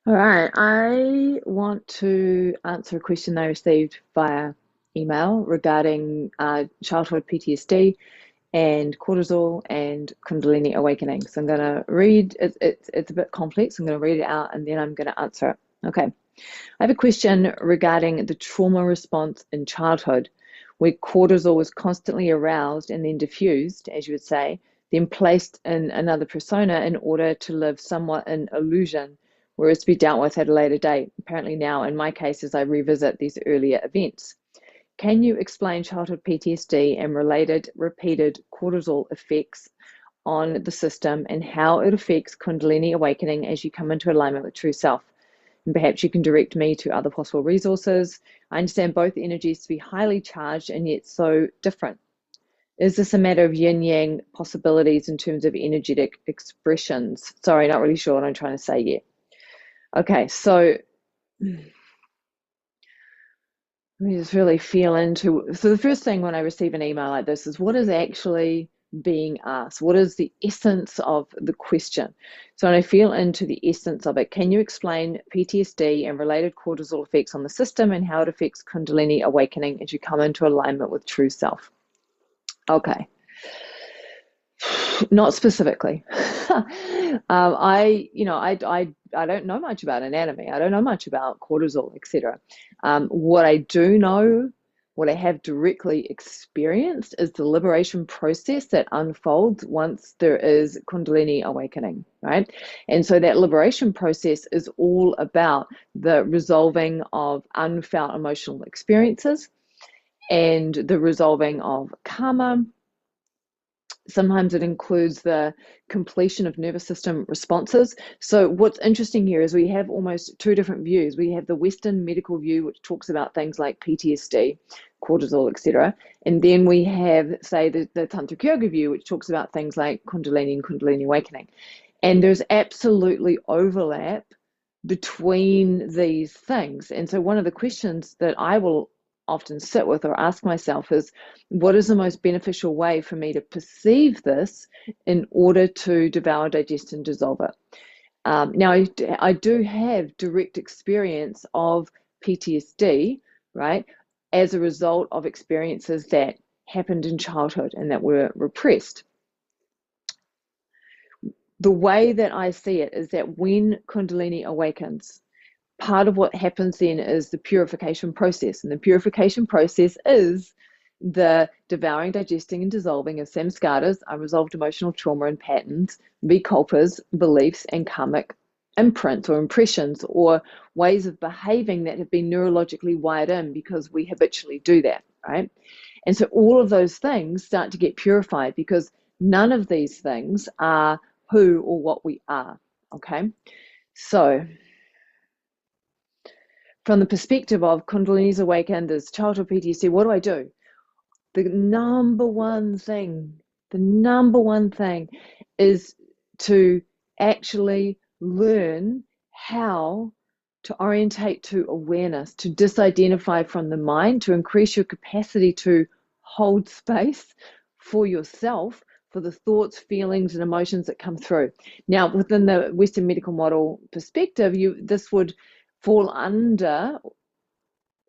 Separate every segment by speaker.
Speaker 1: All right, I want to answer a question I received via email regarding childhood PTSD and cortisol and Kundalini Awakening. So I'm going to read, it's a bit complex. I'm going to read it out and then I'm going to answer it. Okay. I have a question regarding the trauma response in childhood, where cortisol was constantly aroused and then diffused, as you would say, then placed in another persona in order to live somewhat in illusion, whereas to be dealt with at a later date. Apparently, now in my case, as I revisit these earlier events. Can you explain childhood PTSD and related repeated cortisol effects on the system and how it affects Kundalini awakening as you come into alignment with true self? And perhaps you can direct me to other possible resources. I understand both energies to be highly charged and yet so different. Is this a matter of yin yang possibilities in terms of energetic expressions? Sorry, not really sure what I'm trying to say yet. Okay, so let me just really feel into. So, the first thing when I receive an email like this is what is actually being asked? What is the essence of the question? So, when I feel into the essence of it, can you explain PTSD and related cortisol effects on the system and how it affects Kundalini awakening as you come into alignment with true self? Okay, not specifically. I don't know much about anatomy. I don't know much about cortisol, etc. What I do know, what I have directly experienced, is the liberation process that unfolds once there is Kundalini awakening, right? And so that liberation process is all about the resolving of unfelt emotional experiences and the resolving of karma. Sometimes it includes the completion of nervous system responses. So what's interesting here is we have almost two different views. We have the Western medical view, which talks about things like PTSD, cortisol, etc. And then we have, say, the Tantra Yoga view, which talks about things like Kundalini and Kundalini awakening. And there's absolutely overlap between these things. And so one of the questions that I will often sit with or ask myself is what is the most beneficial way for me to perceive this in order to devour, digest, and dissolve it? Now, I do have direct experience of PTSD, right, as a result of experiences that happened in childhood and that were repressed. The way that I see it is that when Kundalini awakens, part of what happens then is the purification process. And the purification process is the devouring, digesting, and dissolving of samskaras, unresolved emotional trauma and patterns, vikalpas, beliefs, and karmic imprints or impressions or ways of behaving that have been neurologically wired in because we habitually do that, right? And so all of those things start to get purified because none of these things are who or what we are, okay? So from the perspective of Kundalini's awakened as childhood PTSD, what do I do? The number one thing, the number one thing is to actually learn how to orientate to awareness, to disidentify from the mind, to increase your capacity to hold space for yourself, for the thoughts, feelings, and emotions that come through. Now, within the Western medical model perspective, this would fall under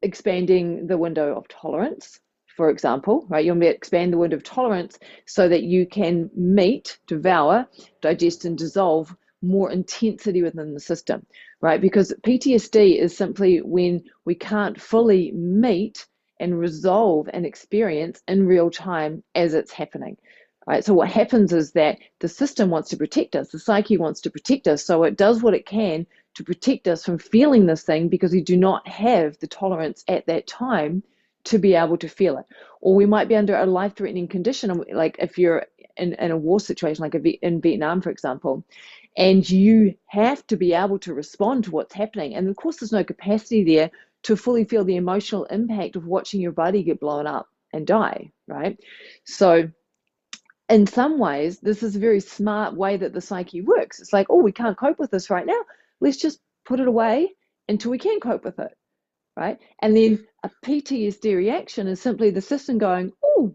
Speaker 1: expanding the window of tolerance, for example, right? You'll expand the window of tolerance so that you can meet, devour, digest, and dissolve more intensity within the system, right? Because PTSD is simply when we can't fully meet and resolve an experience in real time as it's happening. Right. So what happens is that the system wants to protect us, the psyche wants to protect us, so it does what it can to protect us from feeling this thing because we do not have the tolerance at that time to be able to feel it. Or we might be under a life-threatening condition, like if you're in a war situation, like in Vietnam, for example, and you have to be able to respond to what's happening. And of course, there's no capacity there to fully feel the emotional impact of watching your body get blown up and die, right? So in some ways, this is a very smart way that the psyche works. It's like, oh, we can't cope with this right now. Let's just put it away until we can cope with it, right? And then a PTSD reaction is simply the system going, oh,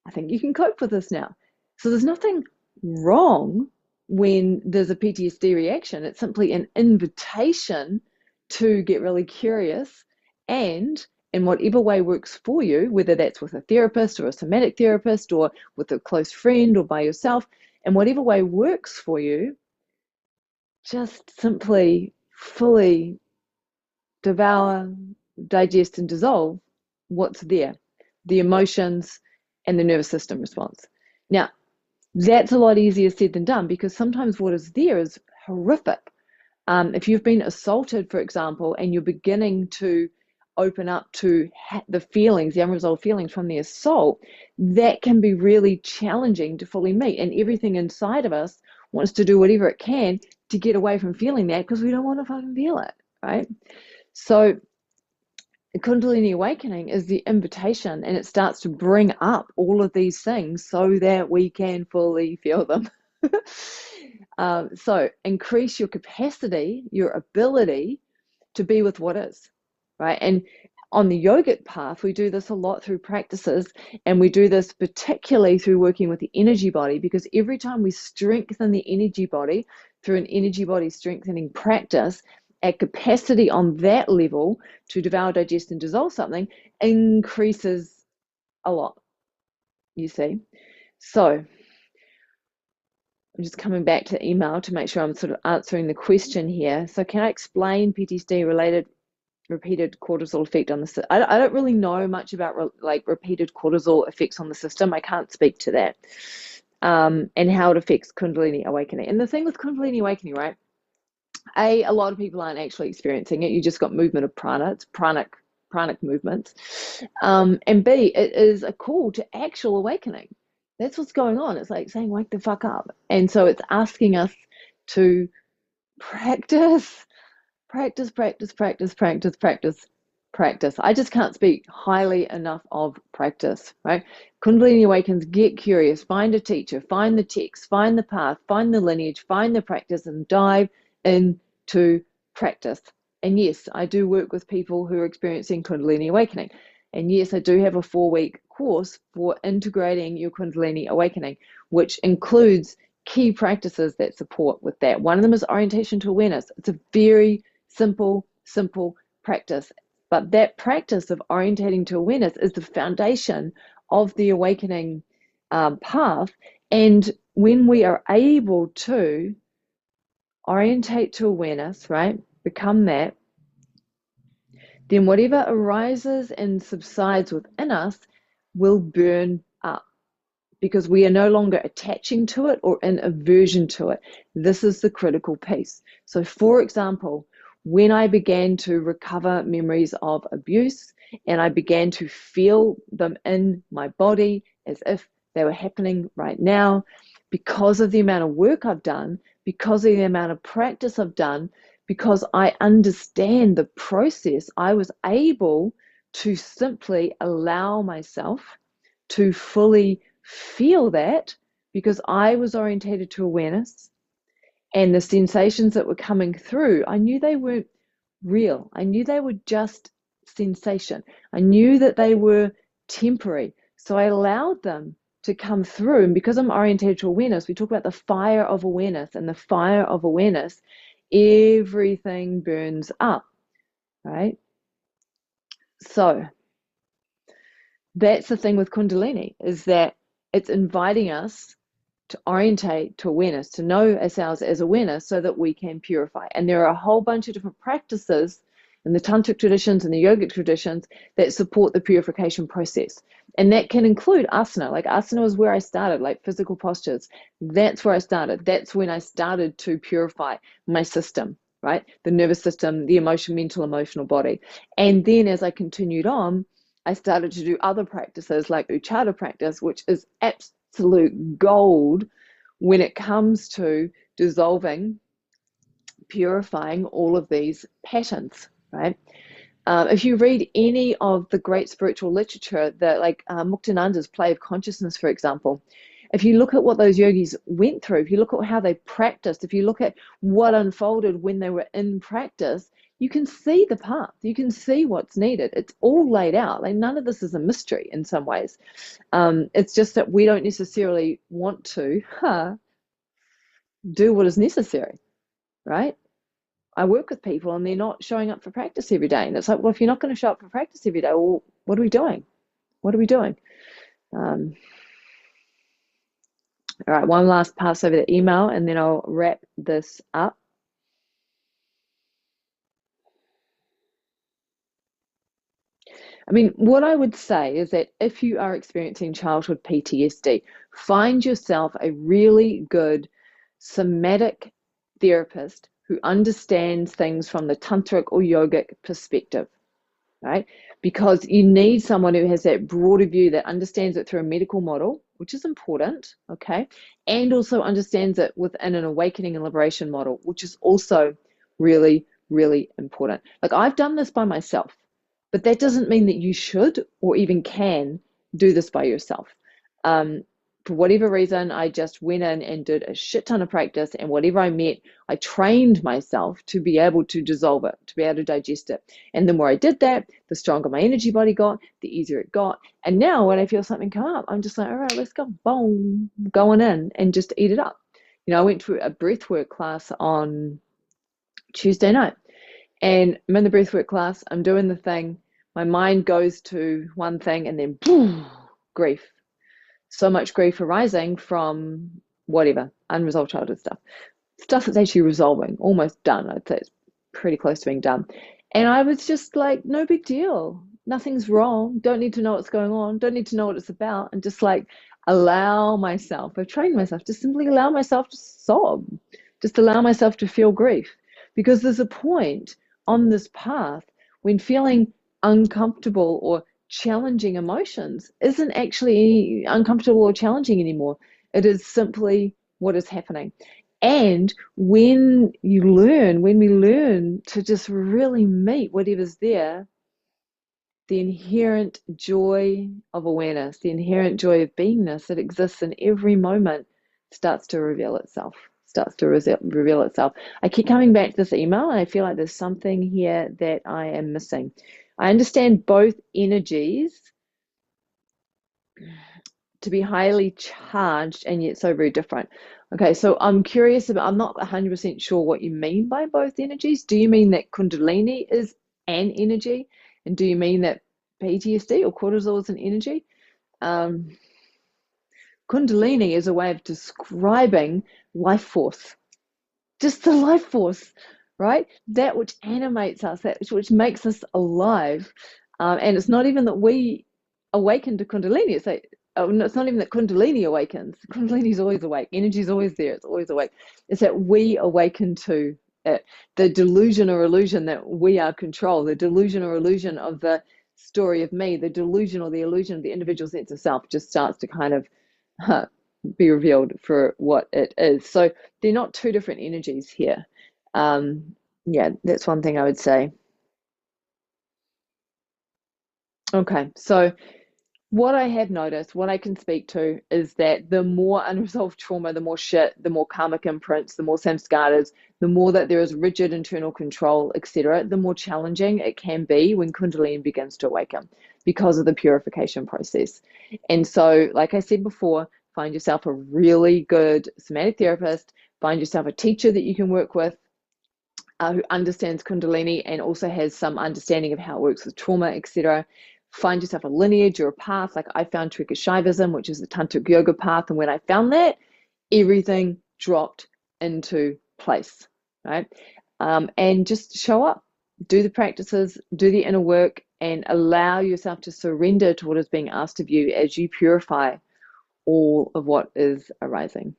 Speaker 1: I think you can cope with this now. So there's nothing wrong when there's a PTSD reaction, it's simply an invitation to get really curious, and in whatever way works for you, whether that's with a therapist or a somatic therapist or with a close friend or by yourself, in whatever way works for you, just simply fully devour, digest, and dissolve what's there, the emotions and the nervous system response. Now, that's a lot easier said than done, because sometimes what is there is horrific. If you've been assaulted, for example, and you're beginning to open up to the feelings, the unresolved feelings from the assault, that can be really challenging to fully meet. And everything inside of us wants to do whatever it can to get away from feeling that, because we don't want to fucking feel it, right? So Kundalini Awakening is the invitation, and it starts to bring up all of these things so that we can fully feel them. So increase your capacity, your ability to be with what is, right? And on the yogic path, we do this a lot through practices, and we do this particularly through working with the energy body, because every time we strengthen the energy body through an energy body strengthening practice, our capacity on that level to devour, digest, and dissolve something increases a lot, you see. So I'm just coming back to the email to make sure I'm sort of answering the question here. So can I explain PTSD related repeated cortisol effect on the I don't really know much about like repeated cortisol effects on the system. I can't speak to that. And how it affects Kundalini Awakening. And the thing with Kundalini Awakening, right? A lot of people aren't actually experiencing it. You just got movement of prana. It's pranic movements. And B, it is a call to actual awakening. That's what's going on. It's like saying, wake the fuck up. And so it's asking us to practice. I just can't speak highly enough of practice, right? Kundalini Awakens, get curious, find a teacher, find the text, find the path, find the lineage, find the practice, and dive into practice. And yes, I do work with people who are experiencing Kundalini Awakening. And yes, I do have a 4-week course for integrating your Kundalini Awakening, which includes key practices that support with that. One of them is orientation to awareness. It's a very simple practice. But that practice of orientating to awareness is the foundation of the awakening path. And when we are able to orientate to awareness, right, become that, then whatever arises and subsides within us will burn up, because we are no longer attaching to it or in aversion to it. This is the critical piece. So, for example, when I began to recover memories of abuse and I began to feel them in my body as if they were happening right now, because of the amount of work I've done, because of the amount of practice I've done, because I understand the process, I was able to simply allow myself to fully feel that, because I was orientated to awareness, and the sensations that were coming through, I knew they weren't real. I knew they were just sensation. I knew that they were temporary. So I allowed them to come through. And because I'm orientated to awareness, we talk about the fire of awareness, and the fire of awareness, everything burns up, right? So that's the thing with Kundalini, is that it's inviting us to orientate to awareness, to know ourselves as awareness so that we can purify. And there are a whole bunch of different practices in the tantric traditions and the yogic traditions that support the purification process. And that can include asana. Like asana was where I started, like physical postures. That's where I started. That's when I started to purify my system, right? The nervous system, the mental, emotional body. And then as I continued on, I started to do other practices like Uchata practice, which is absolute gold when it comes to dissolving, purifying all of these patterns, right? If you read any of the great spiritual literature, that like Muktananda's Play of Consciousness, for example, if you look at what those yogis went through, if you look at how they practiced, if you look at what unfolded when they were in practice, you can see the path. You can see what's needed. It's all laid out. Like none of this is a mystery in some ways. It's just that we don't necessarily want to do what is necessary, right? I work with people and they're not showing up for practice every day. And it's like, well, if you're not going to show up for practice every day, well, what are we doing? What are we doing? All right, one last pass over the email and then I'll wrap this up. I mean, what I would say is that if you are experiencing childhood PTSD, find yourself a really good somatic therapist who understands things from the tantric or yogic perspective, right? Because you need someone who has that broader view that understands it through a medical model, which is important, okay? And also understands it within an awakening and liberation model, which is also really, really important. Like I've done this by myself. But that doesn't mean that you should or even can do this by yourself. For whatever reason, I just went in and did a shit ton of practice, and whatever I met, I trained myself to be able to dissolve it, to be able to digest it. And the more I did that, the stronger my energy body got, the easier it got. And now when I feel something come up, I'm just like, all right, let's go, boom, going in and just eat it up. You know, I went to a breathwork class on Tuesday night, and I'm in the breathwork class, I'm doing the thing, my mind goes to one thing, and then boom, grief. So much grief arising from whatever, unresolved childhood stuff. Stuff that's actually resolving, almost done. I'd say it's pretty close to being done. And I was just like, no big deal. Nothing's wrong. Don't need to know what's going on. Don't need to know what it's about. And just like allow myself, I've trained myself to simply allow myself to sob, just allow myself to feel grief. Because there's a point on this path when feeling uncomfortable or challenging emotions isn't actually uncomfortable or challenging anymore. It is simply what is happening. And when we learn to just really meet whatever's there, the inherent joy of awareness, the inherent joy of beingness that exists in every moment starts to reveal itself. I keep coming back to this email and I feel like there's something here that I am missing. I understand both energies to be highly charged and yet so very different. Okay, so I'm curious about, I'm not 100% sure what you mean by both energies. Do you mean that Kundalini is an energy? And do you mean that PTSD or cortisol is an energy? Kundalini is a way of describing life force, just the life force, right? That which animates us, that which makes us alive. And it's not even that we awaken to Kundalini. It's like, oh, no, it's not even that Kundalini awakens. Kundalini is always awake. Energy is always there. It's always awake. It's that we awaken to it. The delusion or illusion that we are control, the delusion or illusion of the story of me, the delusion or the illusion of the individual sense of self just starts to kind of be revealed for what it is. So they're not two different energies here. Yeah, that's one thing I would say. Okay, so what I have noticed, what I can speak to is that the more unresolved trauma, the more shit, the more karmic imprints, the more samskaras, the more that there is rigid internal control, etc., the more challenging it can be when Kundalini begins to awaken because of the purification process. And so, like I said before, find yourself a really good somatic therapist, find yourself a teacher that you can work with who understands Kundalini and also has some understanding of how it works with trauma, etc. Find yourself a lineage or a path. Like I found Trika Shaivism, which is the tantric yoga path. And when I found that, everything dropped into place, right? And just show up, do the practices, do the inner work, and allow yourself to surrender to what is being asked of you as you purify all of what is arising.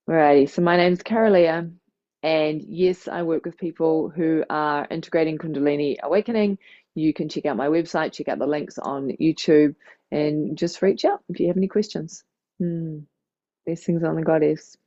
Speaker 1: Alrighty, so my name's Kara-Leah, and yes, I work with people who are integrating Kundalini Awakening. You can check out my website, check out the links on YouTube, and just reach out if you have any questions. Blessings on the goddess.